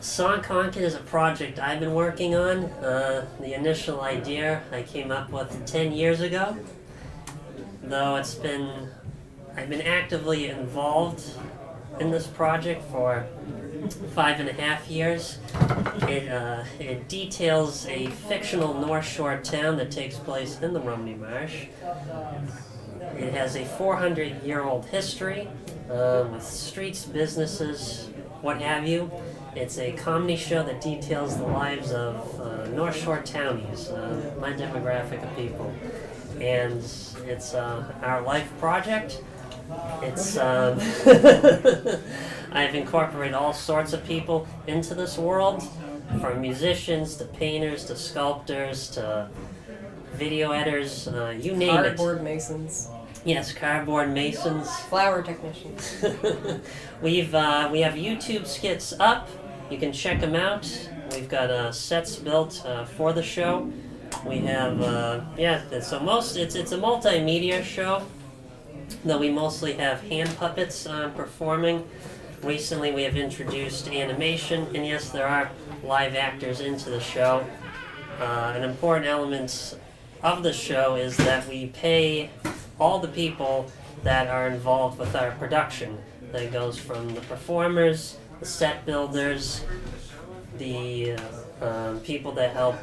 Sonkhonkett is a project I've been working on. The initial idea I came up with 10 years ago, though I've been actively involved in this project for 5.5 years. It details a fictional North Shore town that takes place in the Rumney Marsh. It has a 400-year-old history with streets, businesses, what have you. It's a comedy show that details the lives of North Shore townies, my demographic of people. And it's our life project. It's I've incorporated all sorts of people into this world, from musicians to painters to sculptors to video editors, you name it. Cardboard masons. Yes, cardboard masons. Flower technicians. We have YouTube skits up. You can check them out. We've got sets built for the show. We have it's a multimedia show, though we mostly have hand puppets performing. Recently we have introduced animation, and yes, there are live actors into the show. An important element of the show is that we pay all the people that are involved with our production. That goes from the performers, the set builders, the people that help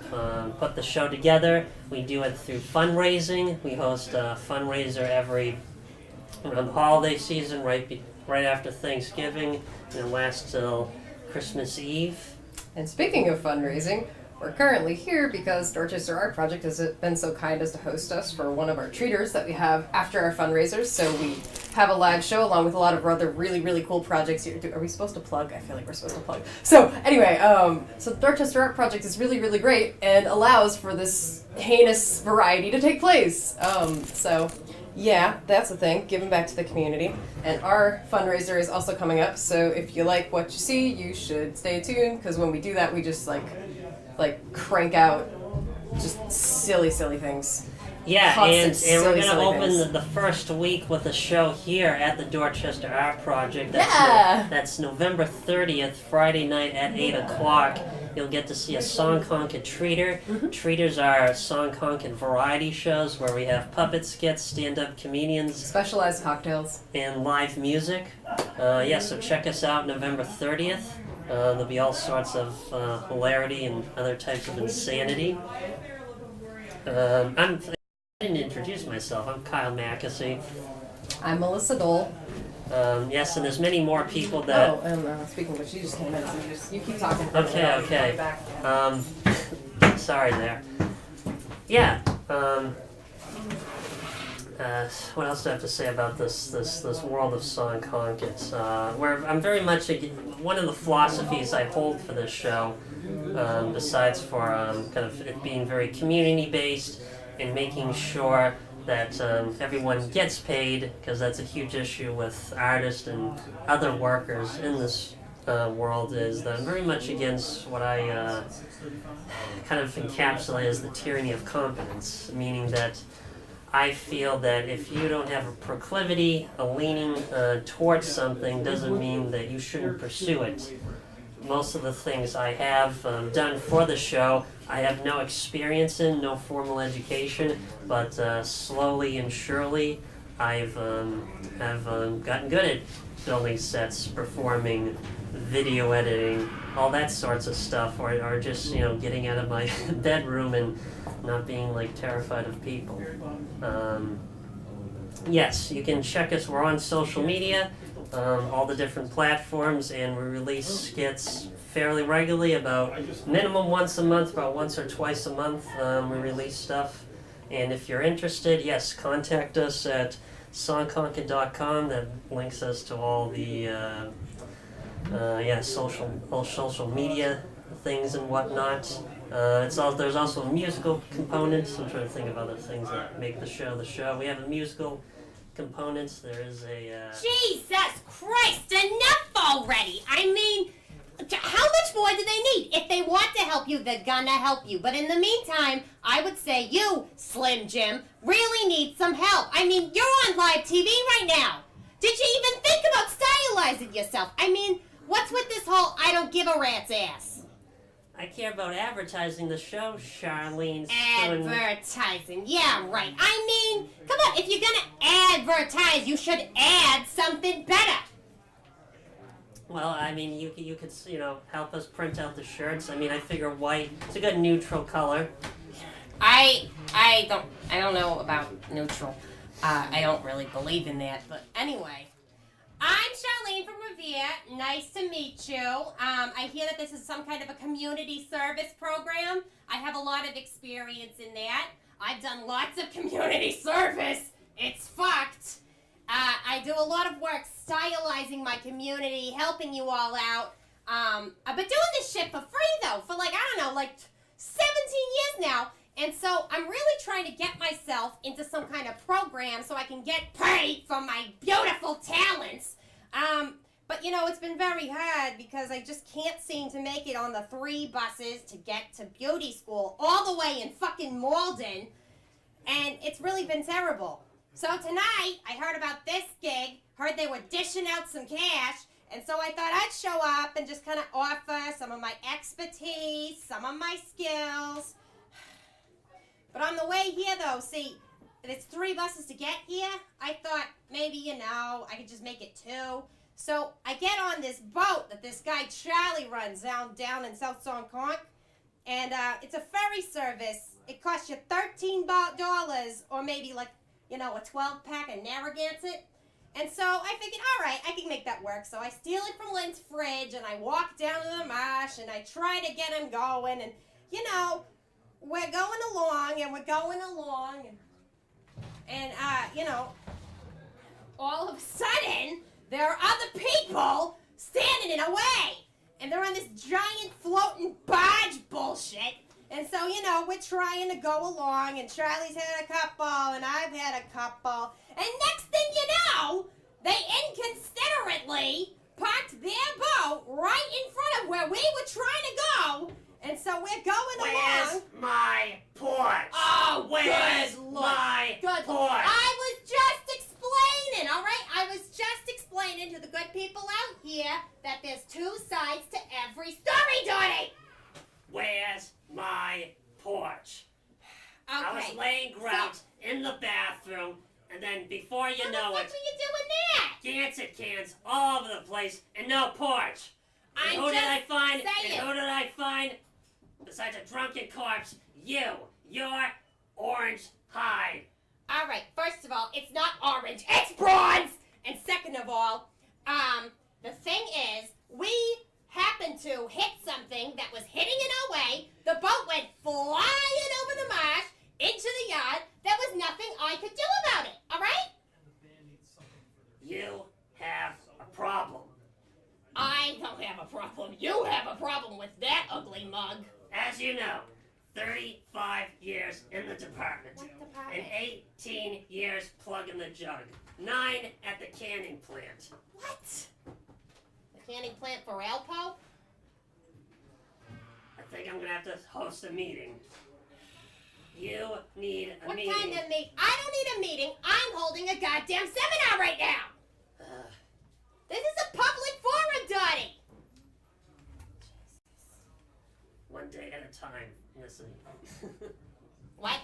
put the show together. We do it through fundraising. We host a fundraiser around the holiday season, right after Thanksgiving, and it lasts till Christmas Eve. And speaking of fundraising, we're currently here because Dorchester Art Project has been so kind as to host us for one of our treaters that we have after our fundraisers. So we have a live show along with a lot of other really, really cool projects here. Are we supposed to plug? I feel like we're supposed to plug. So anyway, so the Dorchester Art Project is really, really great and allows for this heinous variety to take place. So yeah, that's the thing, giving back to the community. And our fundraiser is also coming up, so if you like what you see, you should stay tuned, because when we do that, we just like crank out just silly things. Yeah, Constant and we're going to silly open things. the first week with a show here at the Dorchester Art Project. That's November 30th, Friday night at 8 o'clock. You'll get to see a Sonkhonkett treater. Mm-hmm. Treaters are Sonkhonkett variety shows where we have puppet skits, stand-up comedians, Specialized cocktails. and live music. So check us out November 30th. There'll be all sorts of hilarity and other types of insanity. I didn't introduce myself. I'm Kyle Mackesy. I'm Melissa Dole. Yes, and there's many more people that... Oh, and speaking of which, you just came in, so you keep talking. Okay. Sorry there. Yeah. What else do I have to say about this world of Sonkhonkett? Where I'm very much one of the philosophies I hold for this show, besides for kind of it being very community based and making sure that everyone gets paid, because that's a huge issue with artists and other workers in this world, is that I'm very much against what I kind of encapsulate as the tyranny of competence, meaning that I feel that if you don't have a proclivity, a leaning towards something, doesn't mean that you shouldn't pursue it. Most of the things I have done for the show, I have no experience in, no formal education, but slowly and surely I've gotten good at building sets, performing, video editing, all that sorts of stuff, or just getting out of my bedroom and not being terrified of people. Yes, you can check us. We're on social media, all the different platforms, and we release skits fairly regularly, about minimum once a month, about once or twice a month. We release stuff, and if you're interested, yes, contact us at sonkhonkett.com. That links us to all the social media things and whatnot. There's also a musical component. I'm trying to think of other things that make the show. We have a musical component. There is a... Jesus Christ, enough already! I mean, how much more do they need? If they want to help you, they're gonna help you. But in the meantime, I would say you, Slim Jim, really need some help. I mean, you're on live TV right now. Did you even think about stylizing yourself? I mean, What's with this whole I don't give a rat's ass? I care about advertising the show, Charlene's doing... Advertising. Yeah, right. I mean, come on, if you're gonna advertise, you should add something better. Well, I mean, you could, help us print out the shirts. I mean, I figure white, it's a good neutral color. I don't know about neutral. I don't really believe in that, but anyway. I'm Charlene from Revere. Nice to meet you. I hear that this is some kind of a community service program. I have a lot of experience in that. I've done lots of community service. It's fucked. I do a lot of work stylizing my community, helping you all out. I've been doing this shit for free, though, for 17 years now. And so I'm really trying to get myself into some kind of program so I can get paid for my beautiful talents. But, it's been very hard because I just can't seem to make it on the 3 buses to get to beauty school all the way in fucking Malden. And it's really been terrible. So tonight, I heard about this gig, heard they were dishing out some cash, and so I thought I'd show up and just kind of offer some of my expertise, some of my skills. But on the way here, though, see, it's 3 buses to get here. I thought maybe, I could just make it 2. So I get on this boat that this guy Charlie runs down in South Sonkhonkett, and it's a ferry service. It costs you $13 or maybe a 12-pack of Narragansett. And so I figured, all right, I can make that work. So I steal it from Lynn's fridge, and I walk down to the marsh, and I try to get him going, and, we're going along, and all of a sudden, there are other people standing in a way, and they're on this giant floating barge bullshit, and so, we're trying to go along, and Charlie's had a couple, and I've had a couple, and next thing you know, they inconsiderately parked their boat right in front of where we were trying to go. And so we're going along. Where's my porch? Oh, where's good my Lord. porch? I was just explaining, all right? I was just explaining to the good people out here that there's 2 sides to every story, Donnie. Where's my porch? Okay. I was laying grout in the bathroom, and then before you know What it, were you doing there? Gansett cans all over the place and no porch. And I'm who did just I find? saying. And who did I find? Besides a drunken corpse, your orange hide. All right, first of all, it's not orange, it's bronze! And second of all, the thing is, we happened to hit something that was hitting in our way. The boat went flying over the marsh into the yard. There was nothing I could do about it, all right? You have a problem. I don't have a problem. You have a problem with that ugly mug. As you know, 35 years in the department. What And department? 18 years plugging the jug. 9 at the canning plant. What? The canning plant for Alpo? I think I'm gonna have to host a meeting. You need a What meeting. kind of meeting? I don't need a meeting. I'm holding a goddamn seminar right now. This is a public forum, Dottie. One day at a time. Listen. What?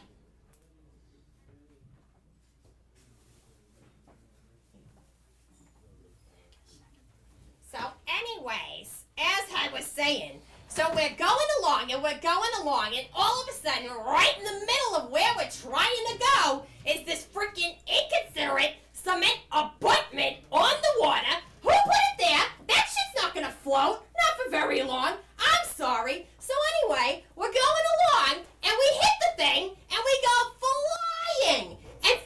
So, anyways, as I was saying, so we're going along, and all of a sudden, right in the middle of where we're trying to go, is this freaking inconsiderate cement abutment on the water. Who put it there? That shit's not gonna float, not for very long. I'm sorry. So anyway, we're going along, and we hit the thing, and we go flying. And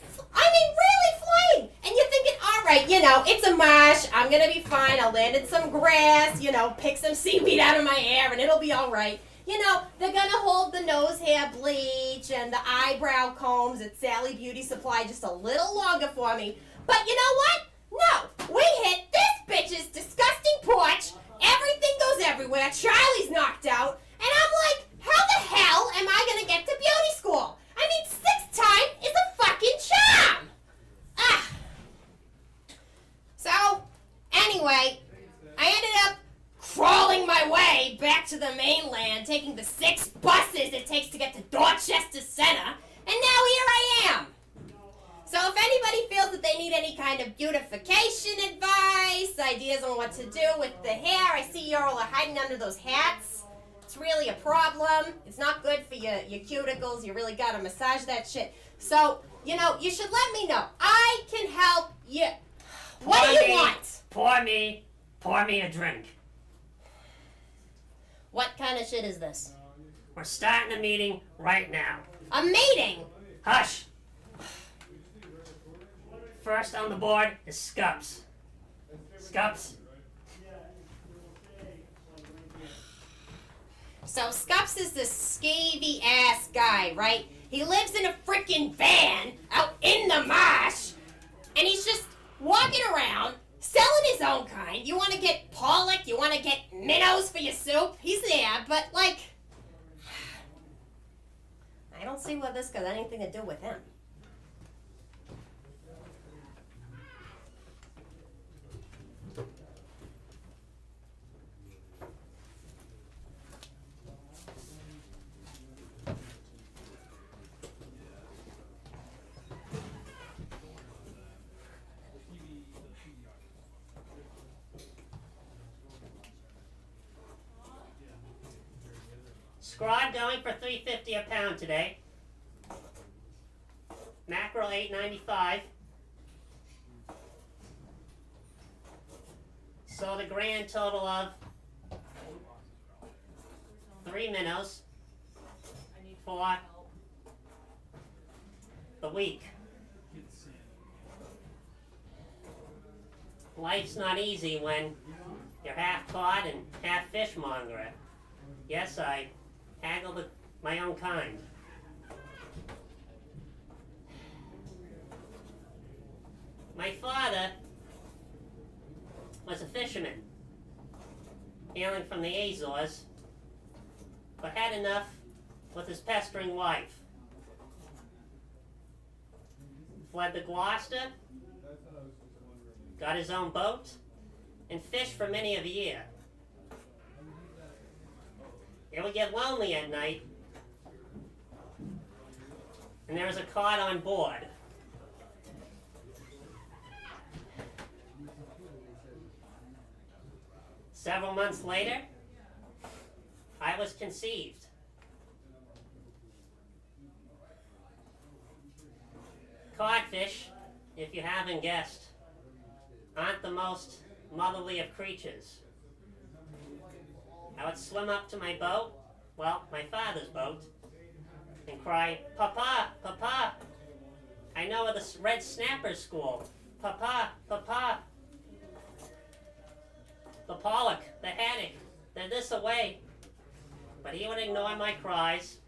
really flying. And you're thinking, all right, it's a marsh. I'm gonna be fine. I'll land in some grass, pick some seaweed out of my hair, and it'll be all right. They're gonna hold the nose hair bleach and the eyebrow combs at Sally Beauty Supply just a little longer for me. But you know what? No, we hit this bitch's disgusting porch. Everything goes everywhere. Charlie's knocked out. And I'm like, how the hell am I gonna get to beauty school? I mean, 6th time is a fucking charm. So, anyway, I ended up to the mainland, taking the 6 buses it takes to get to Dorchester Center, and now here I am. So if anybody feels that they need any kind of beautification advice, ideas on what to do with the hair, I see you all are hiding under those hats. It's really a problem. It's not good for your cuticles. You really gotta massage that shit. So, you should let me know. I can help you. What do you want? Pour me a drink. What kind of shit is this? We're starting a meeting right now. A meeting? Hush! First on the board is Scups. Scups. So Scups is this skeevy ass guy, right? He lives in a freaking van out in the marsh, and he's just walking around selling his own kind. You want to get pollock? You want to get minnows for your soup? He's there, but I don't see where this got anything to do with him. Scrod going for $3.50 a pound today. Mackerel $8.95. So the grand total of 3 minnows for the week. Life's not easy when you're half cod and half fishmonger. Yes, I haggle my own kind. My father was a fisherman, hailing from the Azores, but had enough with his pestering wife. Fled to Gloucester, got his own boat, and fished for many a year. It would get lonely at night, and there was a cod on board. Several months later, I was conceived. Codfish, if you haven't guessed, aren't the most motherly of creatures. I would swim up to my boat, well, my father's boat, and cry, "Papa, Papa, I know of the red snapper school. Papa, Papa. The pollock, the haddock, they're this away." But he would ignore my cries.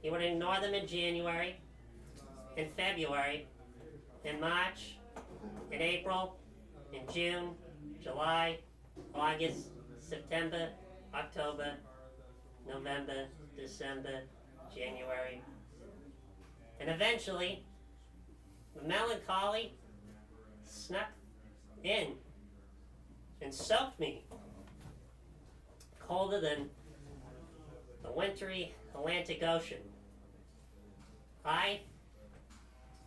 He would ignore them in January, in February, in March, in April, in June, July, August, September, October, November, December, January. And eventually, the melancholy snuck in and soaked me, colder than the wintry Atlantic Ocean. I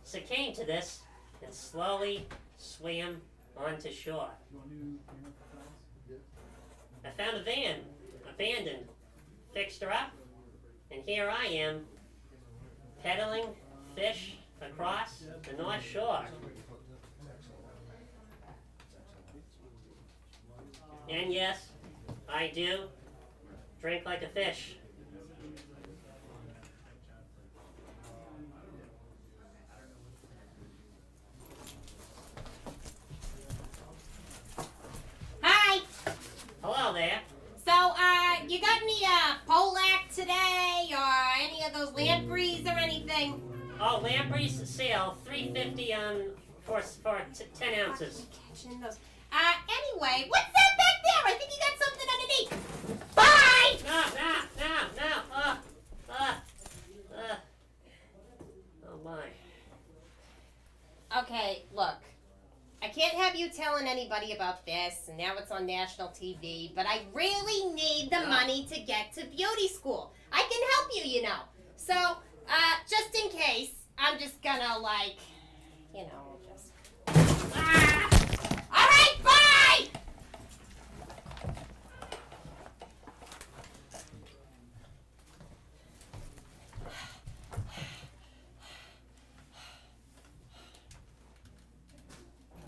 succumbed to this and slowly swam onto shore. I found a van, abandoned, fixed her up, and here I am, peddling fish across the North Shore. And yes, I do drink like a fish. Hi! Hello there. So, you got any, Polak today, or any of those lampreys or anything? Oh, lampreys sale, $3.50 for 10 ounces. Catching those. Anyway, what's that back there? I think you got something underneath. Bye! No. Oh my. Okay, look. I can't have you telling anybody about this, and now it's on national TV, but I really need the money to get to beauty school. I can help you, you know. So, just in case, I'm just gonna, like, you know, just... All right, bye!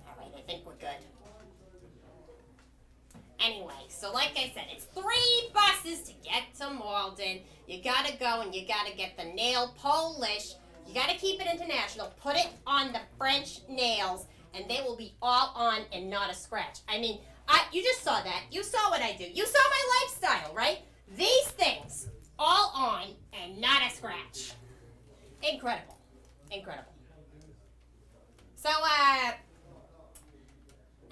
All right, I think we're good. Anyway, so like I said, it's 3 buses to get to Malden. You gotta go and you gotta get the nail polish. You gotta keep it international. Put it on the French nails, and they will be all on and not a scratch. I mean, you just saw that. You saw what I do. You saw my lifestyle, right? These things, all on and not a scratch. Incredible. Incredible. So,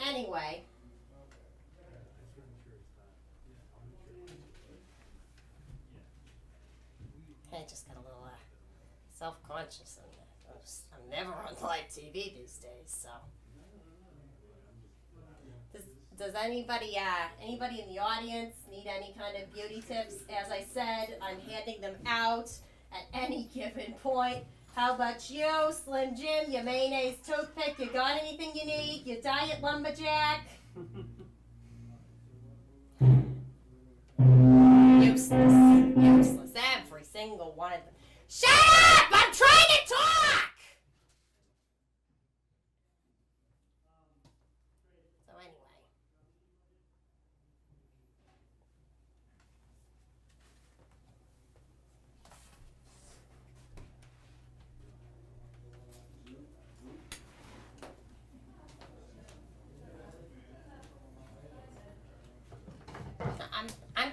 anyway. I just got a little self-conscious, and I'm never on live TV these days. So, does anybody in the audience need any kind of beauty tips? As I said, I'm handing them out at any given point. How about you, Slim Jim? Your mayonnaise toothpick? You got anything you need? Your diet lumberjack? Useless. Every single one of them. Shut up! I'm trying to talk! So anyway. I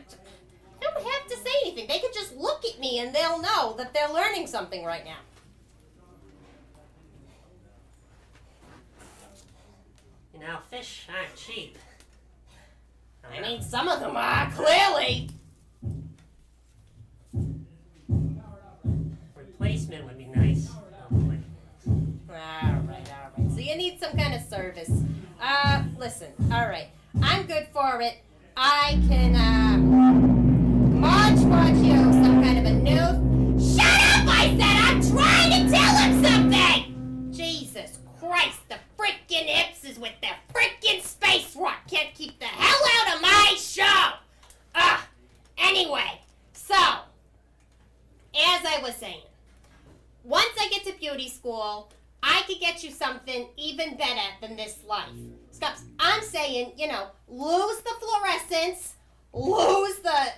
don't have to say anything. They could just look at me and they'll know that they're learning something right now. You know, fish aren't cheap. I mean, some of them are, clearly. Replacement would be nice. Hopefully. Alright. So you need some kind of service. Listen, alright. I'm good for it. I can, watch you some kind of a new... Shut up, I said! I'm trying to tell him something! Jesus Christ, the frickin' hipsters with their frickin' space rock can't keep the hell out of my show! Anyway, so, as I was saying, once I get to beauty school, I could get you something even better than this life. Stubbs, I'm saying, lose the fluorescence, lose the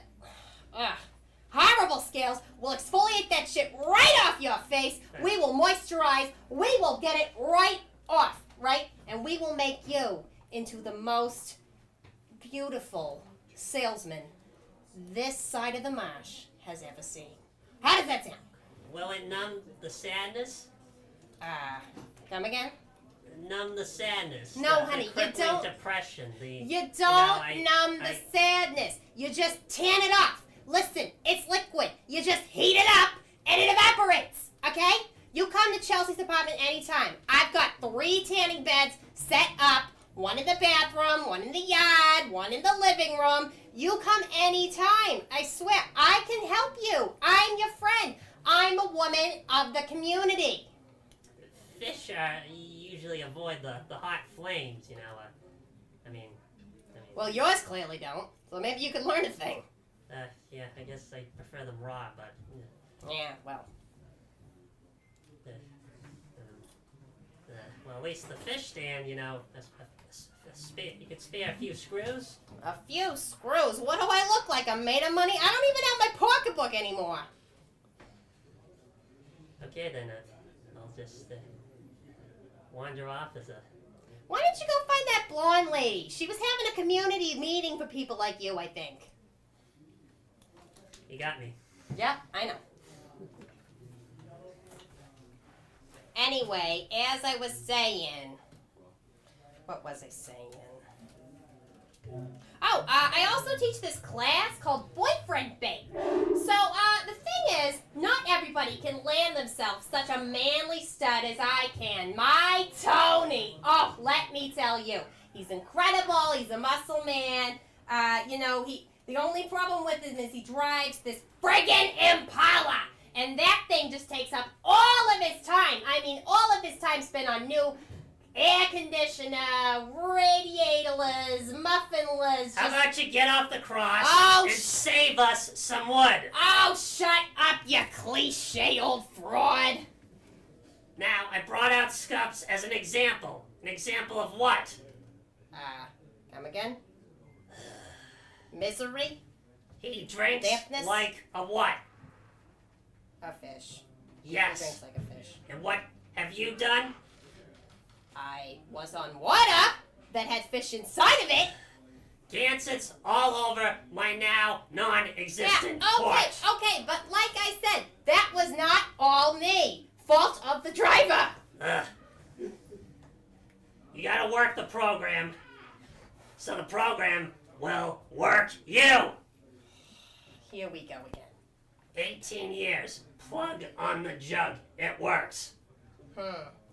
horrible scales, we'll exfoliate that shit right off your face, we will moisturize, we will get it right off, right? And we will make you into the most beautiful salesman this side of the marsh has ever seen. How does that sound? Will it numb the sadness? Come again? Numb the sadness. No, the honey, you crippling don't. Depression. You don't numb the sadness. You just tan it off. Listen, it's liquid. You just heat it up and it evaporates. Okay? You come to Chelsea's apartment anytime. I've got 3 tanning beds set up. One in the bathroom, one in the yard, one in the living room. You come anytime. I swear, I can help you. I'm your friend. I'm a woman of the community. Fish usually avoid the hot flames, I mean. Well, yours clearly don't. So maybe you could learn a thing. Yeah, I guess I prefer them raw, but. Yeah, well. Well, at least the fish stand, you could spare a few screws. A few screws? What do I look like? I'm made of money? I don't even have my pocketbook anymore. Okay, then I'll just wander off as a... Why don't you go find that blonde lady? She was having a community meeting for people like you, I think. You got me. Yep, I know. Anyway, as I was saying... What was I saying? Oh, I also teach this class called Boyfriend Bait. So, the thing is, not everybody can land themselves such a manly stud as I can. My Tony! Oh, let me tell you. He's incredible. He's a muscle man. The only problem with him is he drives this friggin' Impala. And that thing just takes up all of his time. I mean, all of his time spent on new air conditioner, radiatorless, muffinless. How about you get off the cross and Oh, save us some wood? Oh, shut up, you cliche old fraud. Now, I brought out Scups as an example. An example of what? Come again? Misery? He drinks Dampness? like a what? A fish. He Yes. drinks like a fish. And what have you done? I was on water that had fish inside of it. Dances all over my now non-existent porch. Okay, but like I said, that was not all me. Fault of the driver. Ugh. You gotta work the program, so the program will work you. Here we go again. 18 years. Plug on the jug. It works.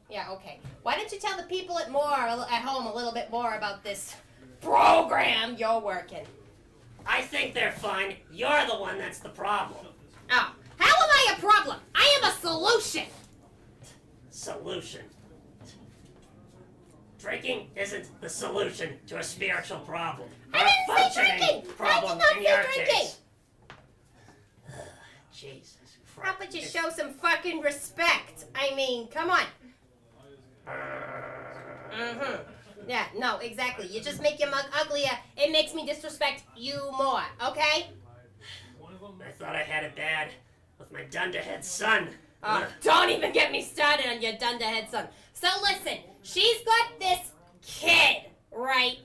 Yeah, okay. Why don't you tell the people at home a little bit more about this program you're working? I think they're fine. You're the one that's the problem. Oh, how am I a problem? I am a solution. Solution. Drinking isn't the solution to a spiritual problem. I Or a didn't say functioning drinking. problem I did not in say your drinking. case. Jesus How Christ. about you show some fucking respect? I mean, come on. Yeah, no, exactly. You just make your mug uglier. It makes me disrespect you more, okay? I thought I had it bad with my dunderhead son. Don't even get me started on your dunderhead son. So listen, she's got this kid, right?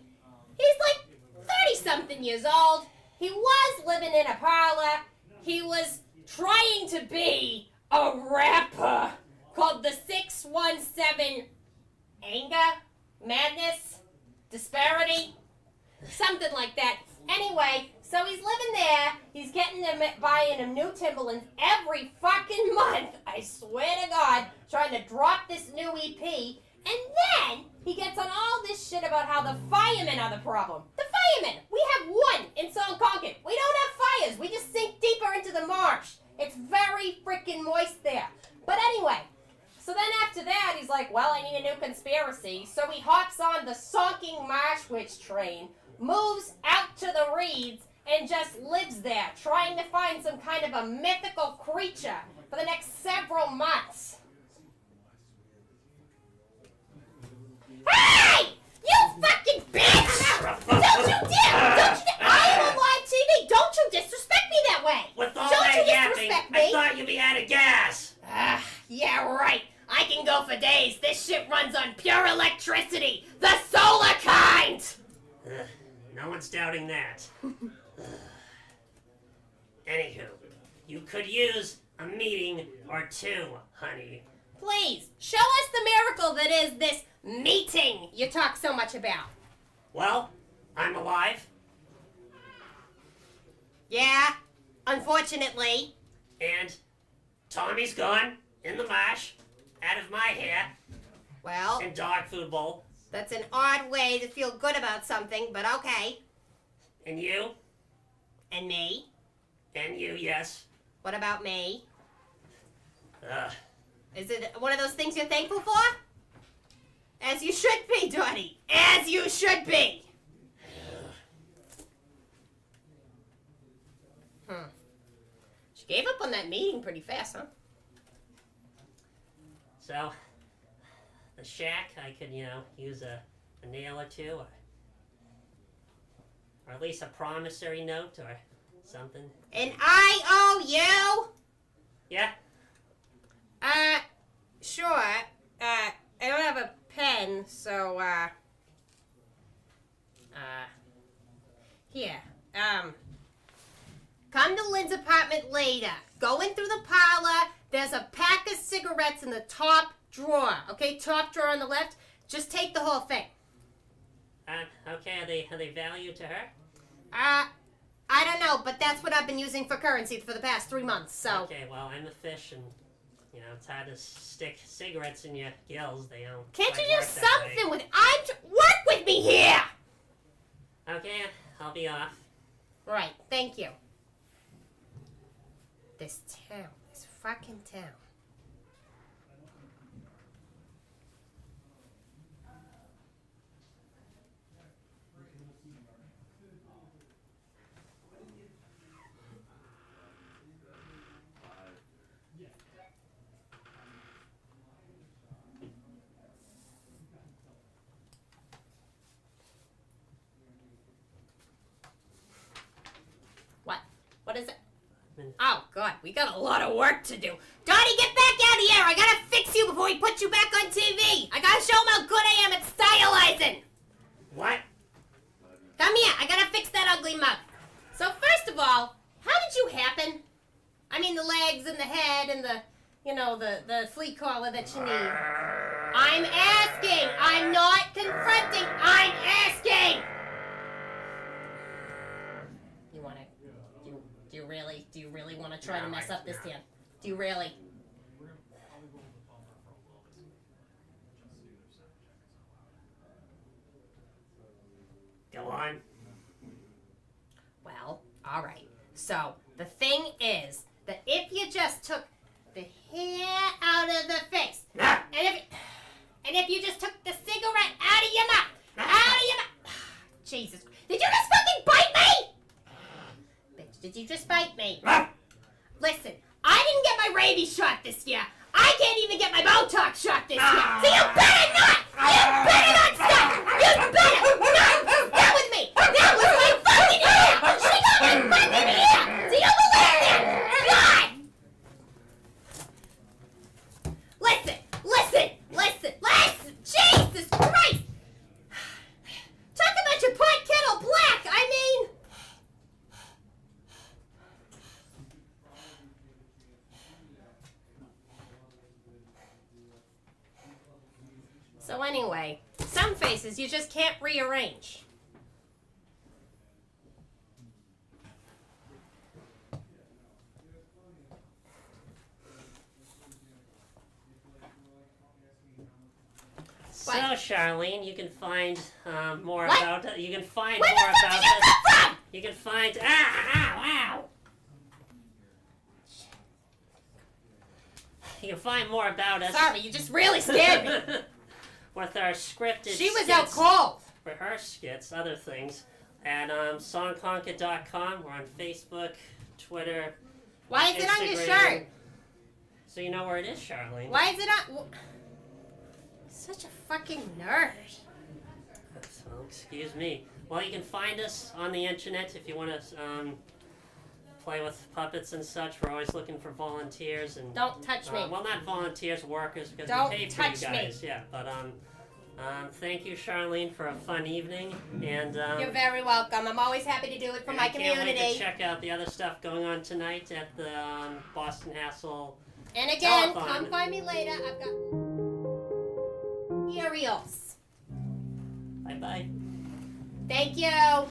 He's like 30-something years old. He was living in a parlor. He was trying to be a rapper called the 617 Anger, Madness, Disparity, something like that. Anyway, so he's living there. He's buying him new Timberlands every fucking month. I swear to God, trying to drop this new EP. And then he gets on all this shit about how the firemen are the problem. The firemen! We have one in Sonkhonkett. We don't have fires. We just sink deeper into the marsh. It's very freaking moist there. But anyway, so then after that, he's like, well, I need a new conspiracy. So he hops on the Sonking Marsh Witch train, moves out to the reeds, and just lives there, trying to find some kind of a mythical creature for the next several months. Hey! You fucking bitch! Don't you dare! Don't you dare! I am on live TV! Don't you disrespect me that way! With all Don't that you yapping, disrespect I me! thought you'd be out of gas. Yeah, right. I can go for days. This shit runs on pure electricity. The solar kind! No one's doubting that. Anywho, you could use a meeting or two, honey. Please, show us the miracle that is this meeting you talk so much about. Well, I'm alive, Yeah, unfortunately. and Tommy's gone in the marsh, out of my hair, Well, and dog food bowl. that's an odd way to feel good about something, but okay. And you, And me? and you, yes. What about me? Ugh. Is it one of those things you're thankful for? As you should be, Donnie. As you should be. She gave up on that meeting pretty fast, huh? So, the shack, I could, use a nail or two, or at least a promissory note or something. And I owe you? Yeah? Sure. I don't have a pen, so, here. Come to Lynn's apartment later. Go in through the parlor. There's a pack of cigarettes in the top drawer. Okay, top drawer on the left. Just take the whole thing. Okay, are they value to her? I don't know, but that's what I've been using for currency for the past 3 months, so. Okay, well, I'm a fish, and, it's hard to stick cigarettes in your gills. They don't Can't you quite do work that way. something with work with me here! Okay, I'll be off. Right, thank you. This fucking town. What is it? Oh, God, we got a lot of work to do. Donnie, get back out of here! I gotta fix you before we put you back on TV! I gotta show them how good I am at stylizing! What? Come here, I gotta fix that ugly mug. So, first of all, how did you happen? I mean, the legs and the head and the flea collar that you need. I'm asking! I'm not confronting! I'm asking! Do you really want to try to mess up this town? Do you really? Go on. Well, alright. So, the thing is that if you just took the hair out of the face, and if you just took the cigarette out of your mouth, Jesus, did you just fucking bite me? Bitch, did you just bite me? Listen, I didn't get my rabies shot this year. I can't even get my Botox shot this year. So you better not! You better not stop! You better not stop with me! That was my fucking ear! She got my fucking ear! Do you believe that? God! Listen! Jesus Christ! Talk about your pot kettle black! I mean... So anyway, some faces you just can't rearrange. So, Charlene, you can find more What? about it. You can find Where more the fuck about did you it. come from? You can find. Ow! You can find more about us. Sorry, you just really scared me. With our scripted She was skits, out cold. for her skits, other things, at Sonkhonkett.com. We're on Facebook, Twitter, Why is it on your Instagram. shirt? So you know where it is, Charlene. Why is it on... Such a fucking nerd. So, excuse me. Well, you can find us on the internet if you want to play with puppets and such. We're always looking for volunteers and Don't touch me. well, not volunteers, workers, because Don't we pay for touch you me. guys. Yeah, but thank you, Charlene, for a fun evening, and You're very welcome. I'm always happy to do it for my I can't wait community. to check out the other stuff going on tonight at the Boston Hassle. And again, Telethon. come find me later. I've got cereals. Bye bye. Thank you.